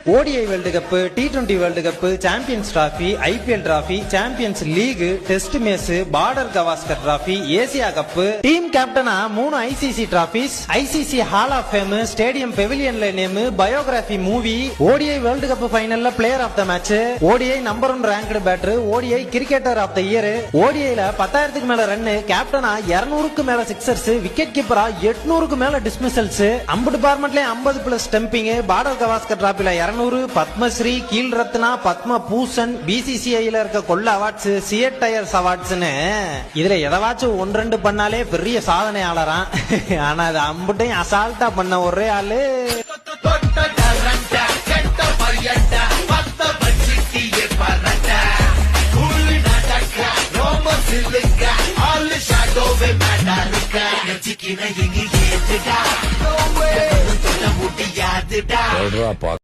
ODI world cup, T20 world cup, champions trophy, IPL trophy, champions league, test match, Border Gavaskar trophy, Asia cup, team கேப்டனா 3 ICC trophies, ICC hall of fame, stadium பெவிலியன்ல name, biography movie, ODI world cup ஃபைனல்ல player of the match, ODI number 1 ranked batter, ODI cricketer of the year, ஓடிஐல 10,000க்கு மேல run, கேப்டனா 200க்கு மேல sixers, wicket கீப்பரா 800க்கு மேல dismissals, அம்பு டிபார்ட்மெண்ட்ல 50+ ஸ்டம்பிங், பார்டர் கவாஸ்கர் டிராபில 200, பத்மஸ்ரீ, கீழ் ரத்னா, பத்ம பூஷன், BCCIல இருக்க கொள்ள அவார்ட்ஸ், சியட் டயர்ஸ் அவார்ட்ஸ்னு இதுல எதவாச்சும் 1-2 பண்ணாலே பெரிய சாதனையாளராம். ஆனா அது அம்புட்டையும் அசால்ட்டா பண்ண ஒரே ஆளு